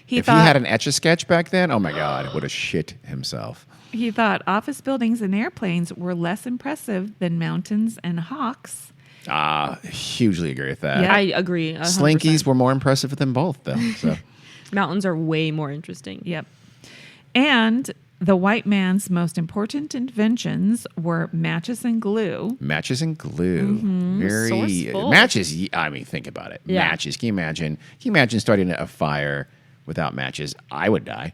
He If thought he had an Etch-a-Sketch back then, oh my God, would have shit himself. he thought office buildings and airplanes were less impressive than mountains and hawks. Hugely agree with that. Yeah. I agree. 100%. Slinkies were more impressive than both, though. So Mountains are way more interesting. Yep. And the white man's most important inventions were matches and glue. Matches and glue. Very Resourceful. matches. I mean, think about it. Yeah. Matches. Can you imagine? Can you imagine starting a fire without matches? I would die.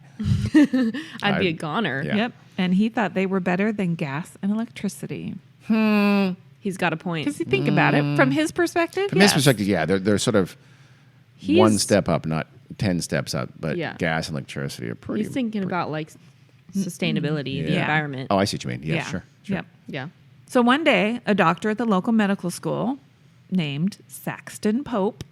I'd be a goner. Yeah. Yep. And he thought they were better than gas and electricity. He's got a point. Because you think about it, from his perspective, From his perspective, yeah, they're sort of He's- one step up, not 10 steps up. But Yeah. gas and electricity are pretty. He's thinking about like sustainability, the Yeah. environment. Oh, I see what you mean. Yeah, sure. Yep. Yeah. So one day, a doctor at the local medical school named Saxton Pope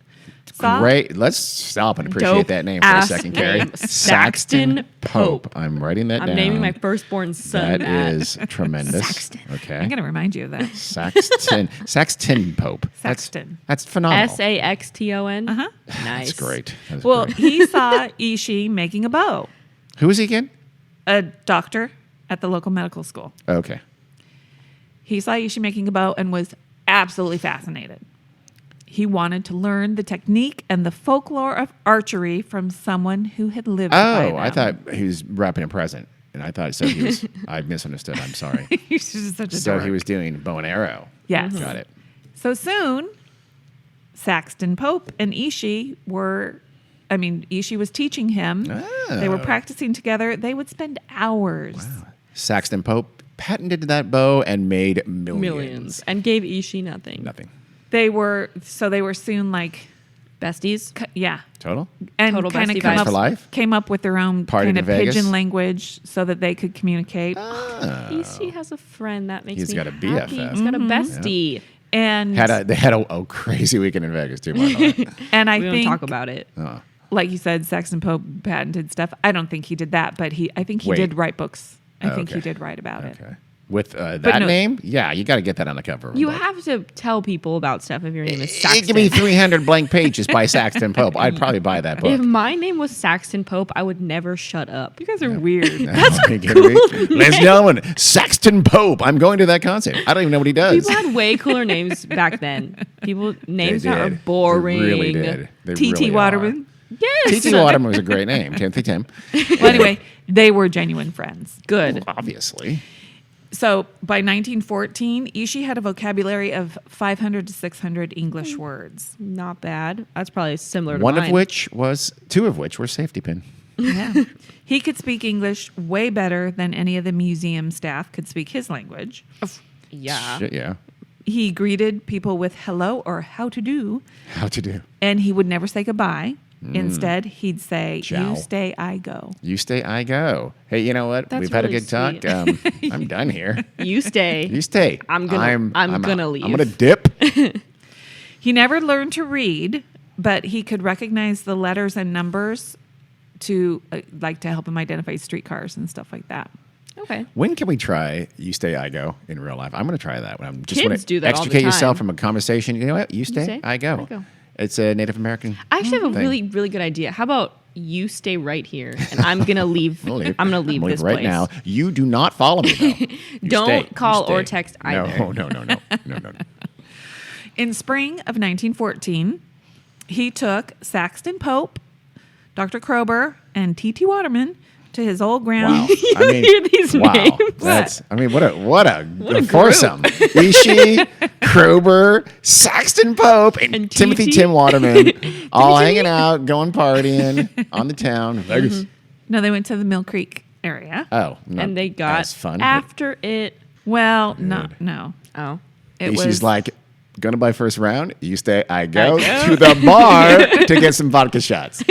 saw Great. Let's stop and appreciate Dope that name for a ass second, Carrie. name. Saxton Pope. I'm writing that I'm down. naming my firstborn son That is tremendous. Saxton. Okay. I'm going to remind you of that. Saxton Pope. Saxton. That's phenomenal. Saxton. Uh-huh. Nice. That's great. That's Well, great. he saw Ishi making a bow, Who is he again? a doctor at the local medical school. Okay. He saw Ishi making a bow and was absolutely fascinated. He wanted to learn the technique and the folklore of archery from someone who had lived by Oh, I them. thought he was wrapping a present. And I thought so he was I misunderstood. I'm sorry. He's just such a So dork. he was doing bow and arrow. Yes. Got it. So soon, Saxton Pope and Ishi Ishi was teaching him. They were Oh. practicing together. They would spend hours. Saxton Pope patented that bow and made Millions. And gave Ishi nothing. Nothing. They were soon like, Besties. yeah. Total? And Total kind bestie of Friends for life? came up with their own Partied kind in of Vegas? pigeon language so that they could communicate. Ishi has a friend that makes He's me got a happy. BFF. He's got a bestie. And They had a crazy weekend in Vegas too. By the way. and I We don't think, talk about it. like you said, Saxton Pope patented stuff. I don't think he did that, but I think he Wait. did write books. I Oh, think he okay. did write about it. Okay. With that no- name, yeah, you got to get that on the cover. of a You book. have to tell people about stuff if your name is Give Saxton. me 300 blank pages by Saxton Pope. I'd probably buy that book. If my name was Saxton Pope, I would never shut up. You guys are weird. That's Ladies and gentlemen, Saxton Pope. I'm going to that concert. I don't even know what he does. People had way cooler names back then. People names They now are did. boring. They really did. They T.T. really Waterman. Yes. T.T. Waterman was a great name. Timothy Tim. Well, anyway, they were genuine friends. Good. Obviously. So by 1914, Ishi had a vocabulary of 500 to 600 English words. Not bad. That's probably similar to Two of which were safety pin. Yeah. He could speak English way better than any of the museum staff could speak his language. Yeah. Shit, yeah. He greeted people with hello or how to do, How to do. and he would never say goodbye. Instead, he'd say, Ciao. "You stay, I go." You stay, I go. Hey, you know what? That's We've had a really good talk. sweet. I'm done here. You stay. You stay. I'm gonna out. leave. I'm gonna dip. He never learned to read, but he could recognize the letters and numbers to to help him identify streetcars and stuff like that. Okay. When can we try "You Stay, I Go" in real life? I'm going to try that. When I'm just Kids want to do that all the extricate yourself time. from a conversation. You know what? You stay, I go. go. It's a Native American. I actually have a thing. really, really good idea. How about you stay right here and I'm gonna leave. I'll leave. I'm gonna leave I'm this right place. now. You do not follow me though. You Don't stay. You call or stay. text either. No. In spring of 1914, he took Saxton Pope, Dr. Krober, and T.T. Waterman to his old ground. Wow. I mean, hear these wow. names? That's. I mean, what a group. foursome. Ishi, Krober, Saxton Pope, and Timothy TT. Tim Waterman, all hanging out, going partying on the town, Vegas. No, they went to the Mill Creek area. Oh, not And they got as fun. after it. Well, no. Oh. It Ishi's was like, gonna buy first round. You stay. I go I to the bar to get some vodka shots.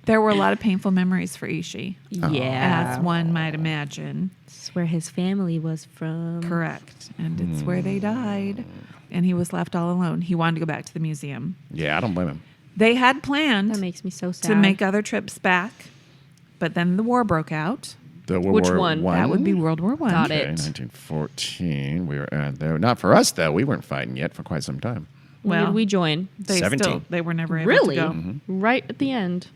there were a lot of painful memories for Ishi, Yeah. as one might imagine. That's where his family was from. Correct. And it's where they died. And he was left all alone. He wanted to go back to the museum. Yeah, I don't blame him. They had planned That makes me so sad. to make other trips back, but then the war broke out. The World Which War one? I? That would be World War I. Got Okay, it. 1914. We were there. Not for us though. We weren't fighting yet for quite some time. When Well, did we join? They 17. they were never able Really? to go. Right at the end.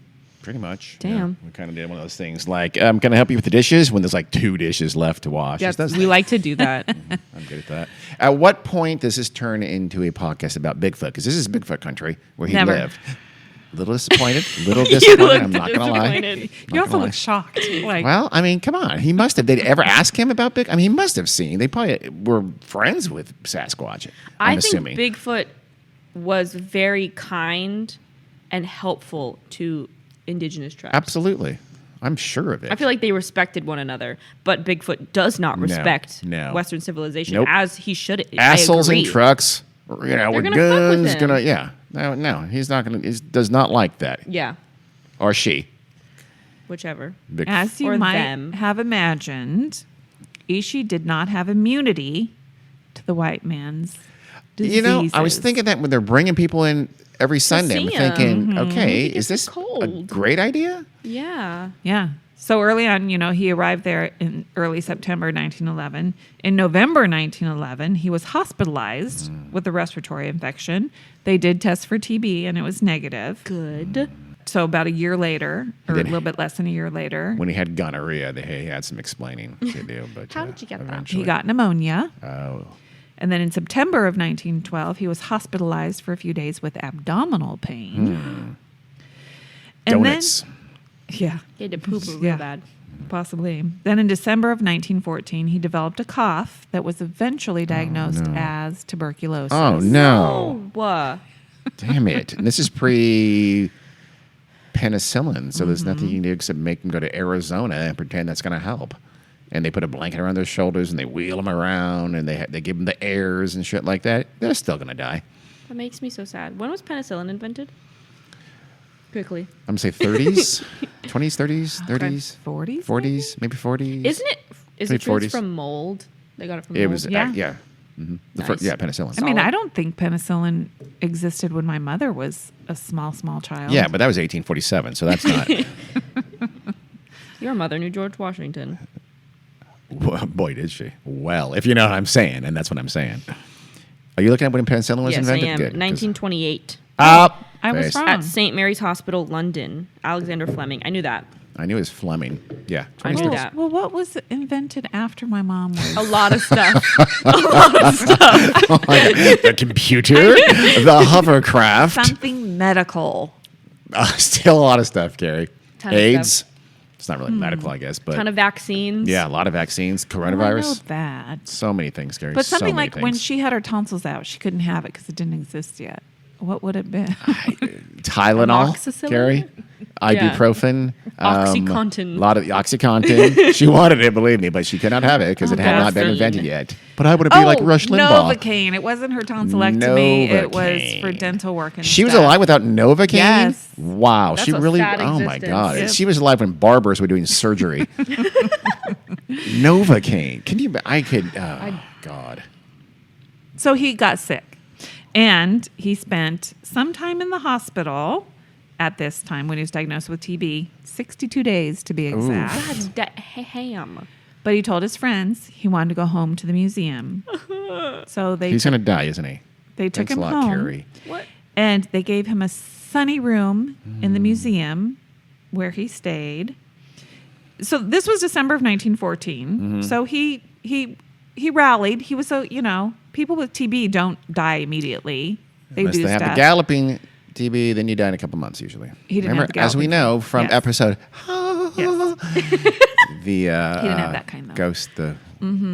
Pretty much. Damn. Yeah. We kind of did one of those things like, can I help you with the dishes when there's like 2 dishes left to wash? Yeah, Just those we things. like to do that. I'm good at that. At what point does this turn into a podcast about Bigfoot? Because this is Bigfoot country where he Never. lived. little disappointed. Little You disappointed. looked I'm not going to lie. disappointed. You also look shocked. Like, Well, I mean, come on. He must have. They'd ever ask him about Big? I mean, he must have seen. They probably were friends with Sasquatch. I'm assuming. think Bigfoot was very kind and helpful to indigenous tribes. Absolutely. I'm sure of it. I feel like they respected one another, but Bigfoot does not respect no. Western civilization Nope. as he should. Assholes I in agree. trucks, with gonna fuck with guns. him. Yeah. No, he's not going to. He does not like that. Yeah, Or she. whichever. Big as you Or might them. have imagined, Ishi did not have immunity to the white man's diseases. You know, I was thinking that when they're bringing people in every Sunday, I'm see 'em. thinking, okay, He gets is this a cold. great idea? Yeah. Yeah. So early on, he arrived there in early September 1911. In November 1911, he was hospitalized with a respiratory infection. They did test for TB and it was negative. Good. So about a year later, or a Did- little bit less than a year later, When he had gonorrhea, he had some explaining to do. But How did you get that? eventually. he got pneumonia. Oh, And then in September of 1912, he was hospitalized for a few days with abdominal pain. And donuts. Then, yeah, He had to poop real Yeah. bad. possibly. Then in December of 1914, he developed a cough that was eventually diagnosed as tuberculosis. Oh no! Oh, Damn it! And this is pre penicillin, so there's nothing you can do except make them go to Arizona and pretend that's going to help. And they put a blanket around their shoulders and they wheel them around and they give them the airs and shit like that. They're still going to die. that makes me so sad. When was penicillin invented? Quickly. I'm going to say 30s, 20s, 30s, 30s, 40s? 40s, maybe 40s. Isn't it? Is it Maybe true it's 40s. from mold? They got it from It mold. was, Yeah. yeah. The Nice. penicillin. I mean, Solid. I don't think penicillin existed when my mother was a small child. Yeah, but that was 1847, so that's not. Your mother knew George Washington. Boy, did she. Well, if you know what I'm saying, and that's what I'm saying. Are you looking at when penicillin was Yes, I invented? am. Good. 1928. Up. I was face. wrong. At St. Mary's Hospital, London. Alexander Fleming. I knew that. I knew it was Fleming. Yeah. I knew 26. that. Well, what was invented after my mom was? A lot of stuff. Oh my God. The computer, the hovercraft. Something medical. Still a lot of stuff, Gary. Ton of AIDS. stuff. It's not really medical, I guess, but Ton of vaccines. yeah, a lot of vaccines, I know coronavirus. that. So many things, Gary. But so something many like when things. she had her tonsils out, she couldn't have it because it didn't exist yet. What would it be? Tylenol, Amoxicillin? Gary, ibuprofen, Oxycontin. a lot of Oxycontin. She wanted it, believe me, but she could not have it because it had not been Vaseline. invented yet. But I would be like Rush Limbaugh. Novocaine. It wasn't her tonsillectomy. It was Novocaine. for dental work and She was stuff. alive without Novocaine? Yes. Wow. That's she a really, sad oh my existence. God. Yep. She was alive when barbers were doing surgery. Novocaine. Can you, I could, oh God. So he got sick. And he spent some time in the hospital at this time when he was diagnosed with TB, 62 days to be exact. God, ham. But he told his friends he wanted to go home to the museum. So He's going to die, isn't he? they took Thanks him a lot, home. Carrie. What? And they gave him a sunny room in the museum where he stayed. So this was December of 1914. So he rallied. He was so, people with TB don't die immediately. They Unless do they have stuff. the galloping TB, then you die in a couple months usually. He didn't Remember, have the as we galloping know from Yes. episode Yes. the He didn't have that kind, though. ghost, the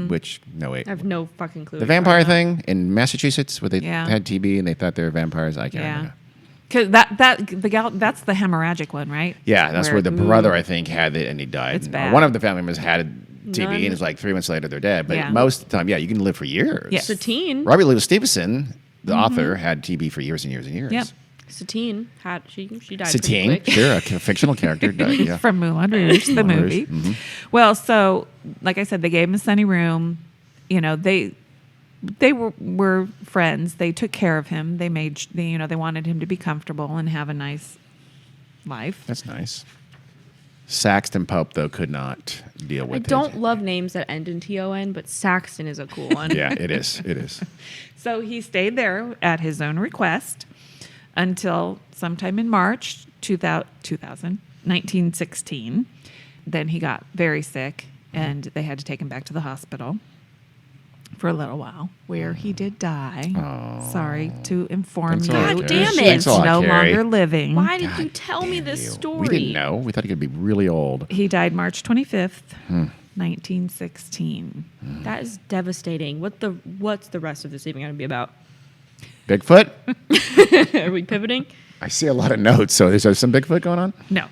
witch. No wait, I have no fucking clue. the what you're vampire talking about. thing in Massachusetts where they Yeah. had TB and they thought they were vampires. I can't Yeah. remember. Because that's the hemorrhagic one, right? Yeah, that's where the brother I think had it and he died. It's And, bad. one of the family members had TB None. and it's like 3 months later they're dead. But Yeah. most of the time, yeah, you can live for years. Yes. Satine. Robert Louis Stevenson, the author, had TB for years and years and years. Yep. Satine had she died Satine, pretty quick. sure, a fictional character. Died, yeah. From Moulin Rouge, the Moulin Rouge, movie. Well, so like I said, they gave him a sunny room. They were friends. They took care of him. They they wanted him to be comfortable and have a nice life. That's nice. Saxton Pope, though, could not deal I with it. don't love names that end in TON, but Saxton is a cool one. Yeah, it is. It is. So he stayed there at his own request until sometime in March 1916. Then he got very sick, and they had to take him back to the hospital. for a little while, where he did die. Sorry to inform Thanks you. a lot, God Carrie. damn it. Thanks a He's lot, no Carrie. longer living. Why did you God tell me damn this you. story? We didn't know. We thought he could be really old. He died March 25th, 1916. That is devastating. What's the rest of this even going to be about? Bigfoot? Are we pivoting? I see a lot of notes. So is there some Bigfoot going on? No.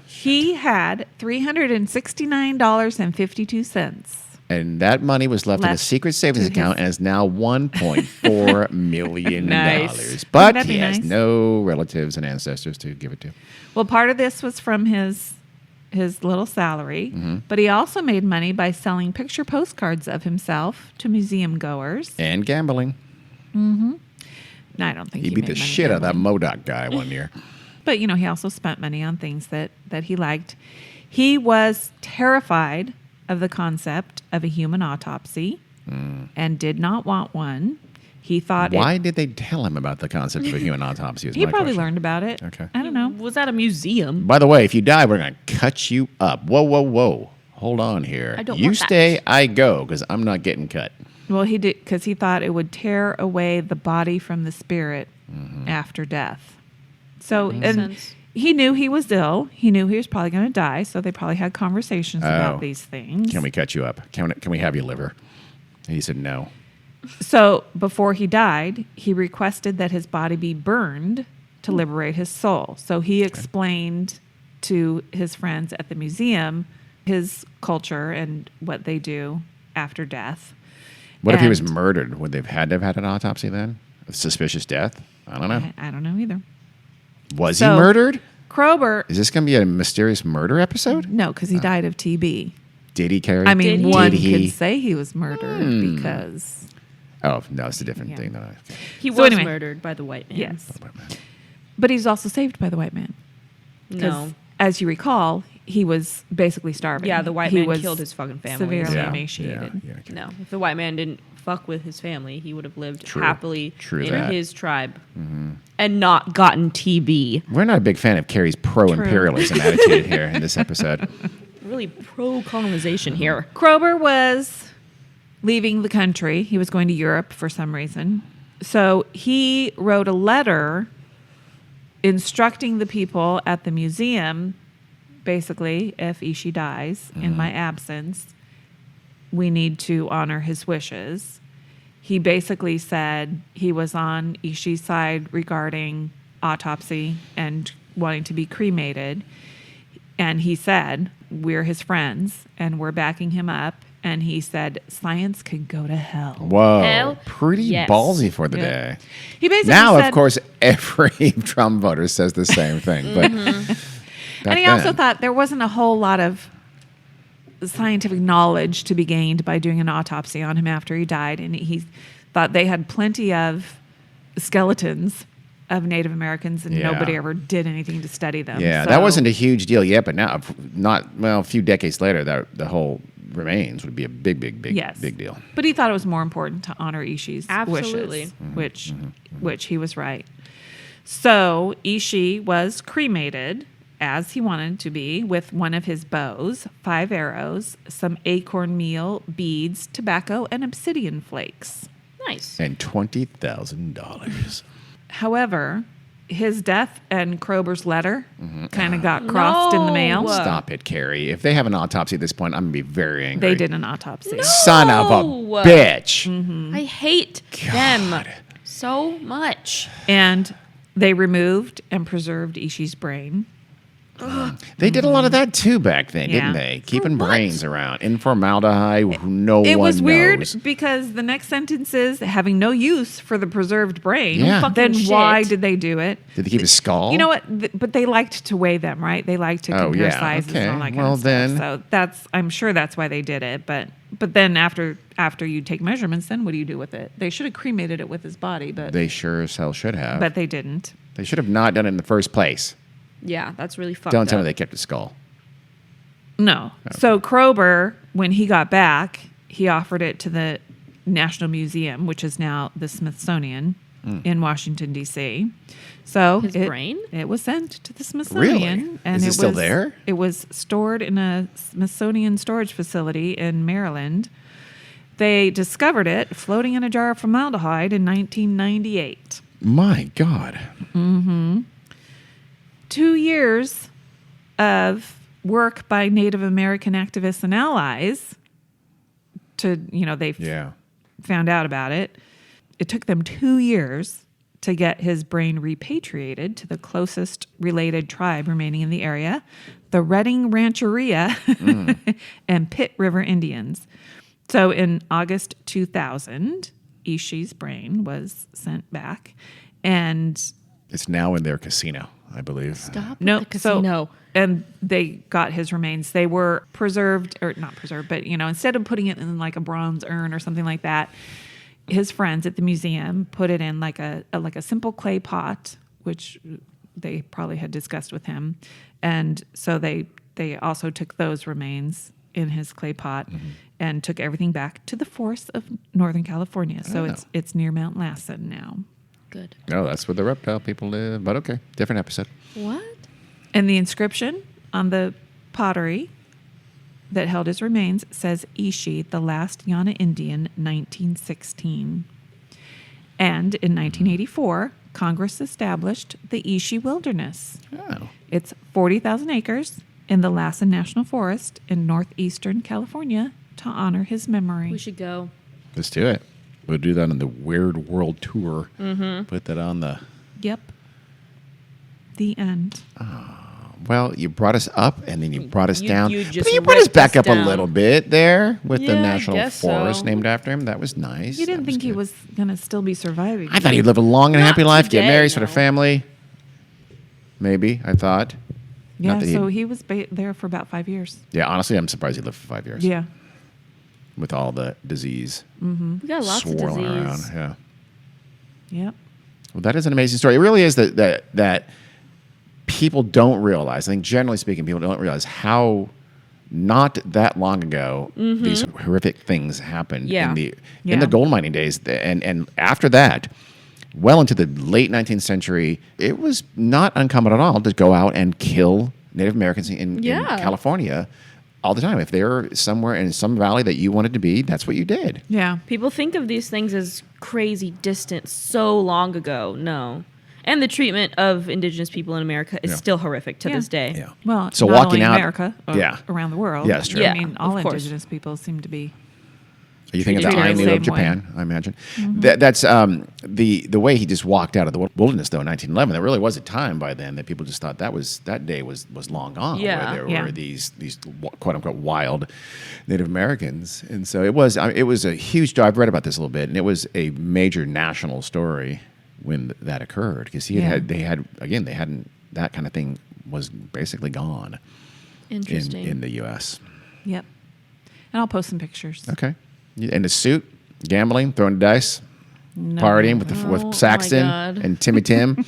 He had $369.52. And that money was left in a Left secret savings to account his- and is now $1.4 million. Nice. But Wouldn't that he be has nice? no relatives and ancestors to give it to. Well, part of this was from his little salary, but he also made money by selling picture postcards of himself to museum goers. And gambling. No, I don't think He beat the made money shit out of that gambling. Modoc guy one year. But, he also spent money on things that he liked. He was terrified of the concept of a human autopsy and did not want one. He thought Why did they tell him about the concept of a human autopsy? Is he my probably question. learned about it. Okay. I don't know. Was that a museum? By the way, if you die, we're going to cut you up. Whoa, whoa, whoa. Hold on here. I don't You want that. stay, I go, because I'm not getting cut. Well, he did because he thought it would tear away the body from the spirit after death. So, Makes and sense. he knew he was ill. He knew he was probably going to die. So they probably had conversations Oh. about these things. Can we cut you up? Can we have your liver? And he said no. So before he died, he requested that his body be burned to liberate his soul. So he explained to his friends at the museum his culture and what they do after death. What if he was And- murdered? Would they've had to have had an autopsy then? A suspicious death? I don't know. I don't know either. Was he So- murdered? Krober, Is this going to be a mysterious murder episode? no, because he died of TB. Did he carry? I mean, Did he? one Did he? could say he was murdered because, Oh, no, it's a different Yeah. thing. Than He So was anyway. murdered by the white man. yes. But he's also saved by the white man. 'Cause No. as you recall, he was basically starving. Yeah, the white He man was killed his fucking family. Severely Yeah, emaciated. yeah, okay. No, if the white man didn't fuck with his family, he would have lived True. happily True in that. his tribe and not gotten TB. We're not a big fan of Carrie's pro-imperialism attitude here in this episode. Really pro-colonization here. Krober was leaving the country. He was going to Europe for some reason. So he wrote a letter instructing the people at the museum, basically, if Ishi dies in my absence, we need to honor his wishes. He basically said he was on Ishi's side regarding autopsy and wanting to be cremated. And he said, we're his friends and we're backing him up. And he said, science can go to hell. Whoa, Hell pretty yes. ballsy for the Yeah. day. He basically Now, said, of course, every Trump voter says the same thing. But back and he also then- thought there wasn't a whole lot of scientific knowledge to be gained by doing an autopsy on him after he died. And he thought they had plenty of skeletons of Native Americans and Yeah. nobody ever did anything to study them. Yeah, So- that wasn't a huge deal yet, but now, a few decades later, that the whole remains would be a big Yes. big deal. But he thought it was more important to honor Ishi's Absolutely. wishes, which he was right. So Ishi was cremated as he wanted to be with one of his bows, 5 arrows, some acorn meal, beads, tobacco, and obsidian flakes. Nice. And $20,000. However, his death and Krober's letter kind of got crossed in the mail. No. Stop it, Carrie. If they have an autopsy at this point, I'm going to be very angry. They did an autopsy. Son of a No. bitch. I hate them so much. And they removed and preserved Ishi's brain. They did a lot of that too back then, Yeah. didn't they? Keeping what? brains around. In formaldehyde, no It one was weird knows. because the next sentence is having no use for the preserved brain. Yeah. Fucking Then shit. why did they do it? Did they keep his skull? You know what? But they liked to weigh them, right? They liked to Oh, compare yeah. sizes Okay. and all that kind Well, of stuff. then- So I'm sure that's why they did it. But then after you take measurements, then what do you do with it? They should have cremated it with his body, but They sure as hell should have. they didn't. They should have not done it in the first place. Yeah, that's really fucked Don't tell me up. they kept his skull. No. So Krober, when he got back, he offered it to the National Museum, which is now the Smithsonian in Washington, D.C. So His brain? It was sent to the Smithsonian. Really? And Is it still was- It was stored in a Smithsonian storage facility in Maryland. They discovered it floating in a jar of formaldehyde in 1998. My God. 2 years of work by Native American activists and allies to, they Yeah. found out about it. It took them 2 years to get his brain repatriated to the closest related tribe remaining in the area, the Redding Rancheria and Pitt River Indians. So in August 2000, Ishi's brain was sent back, and It's now in their casino, I believe. Stop no, at the casino. and they got his remains. They were preserved, or not preserved, but instead of putting it in like a bronze urn or something like that, his friends at the museum put it in like a simple clay pot, which they probably had discussed with him, and so they also took those remains in his clay pot and took everything back to the forests of Northern California. So Oh. it's near Mount Lassen now. Good. No, that's where the reptile people live. But okay, different episode. What? And the inscription on the pottery that held his remains says Ishi, the last Yana Indian, 1916. And in 1984, Congress established the Ishi Wilderness. Oh. It's 40,000 acres in the Lassen National Forest in northeastern California to honor his memory. We should go. Let's do it. We'll do that on the Weird World Tour. Put that on the... Yep. The end. Well, you brought us up and then you brought us You- down. you But just then you brought us ripped back us up a down. little bit there with the Yeah, I National guess Forest so. named after him. That was nice. You didn't That think he good. was going to still be surviving. I thought he'd live a long and Not happy life, get today, married, start a no. family. Maybe, I thought. Yeah, Not that so he was there for about 5 years. Yeah, honestly, I'm surprised he lived for 5 years. Yeah. With all the disease We got lots of swirling disease. around. Yeah. Yep. Well, that is an amazing story. It really is that people don't realize. I think generally speaking, people don't realize how not that long ago these horrific things happened Yeah. in the Yeah. gold mining days, and after that, well into the late 19th century, it was not uncommon at all to go out and kill Native Americans in Yeah. California all the time. If they were somewhere in some valley that you wanted to be, that's what you did. Yeah. People think of these things as crazy distant so long ago. No. And the treatment of indigenous people in America is Yeah. still horrific to Yeah. this day. Yeah. Well, So not walking only out- America, Yeah. around the world. Yeah, that's true. I Yeah, mean, all of course. indigenous people seem to be. You think of the Treated the Ainu same of Japan, I imagine. That's the way he just walked out of the wilderness, though, in 1911. There really was a time by then that people just thought that day was long gone. Yeah. Where there Yeah. were these quote unquote wild Native Americans, and so it was a huge. I've read about this a little bit, and it was a major national story when that occurred because they hadn't that kind of thing was basically gone Interesting. in the U.S. Yep. And I'll post some pictures. Okay, in a suit, gambling, throwing dice. No. Partying with Oh, with my Saxton God. and Timmy Tim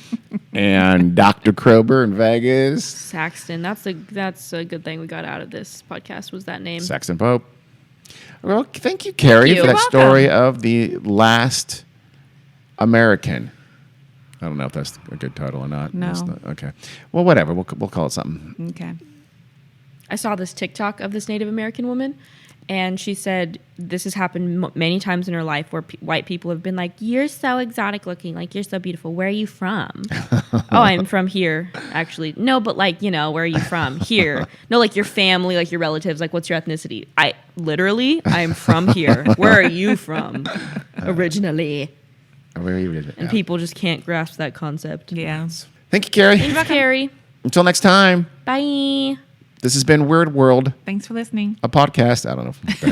and Dr. Krober in Vegas. Saxton. That's a good thing we got out of this podcast was that name. Saxton Pope. Well, thank you, Carrie, you. for that You're story of the last American. I don't know if that's a good title or not. No. That's not- okay. Well, whatever. We'll call it something. Okay. I saw this TikTok of this Native American woman, and she said this has happened many times in her life where white people have been like, "You're so exotic looking, like you're so beautiful. Where are you from?" "Oh, I'm from here, actually." "No, but like, where are you from?" "Here." "No, like your family, like your relatives, like what's your ethnicity?" I'm from here. "Where are you from originally?" Where you did it. And Yeah. people just can't grasp that concept. Yeah. Thank you, Carrie. Thanks, Carrie. Until next time, Bye. this has been Weird World, Thanks for listening. a podcast. I don't know what the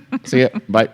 hell. See ya. Bye.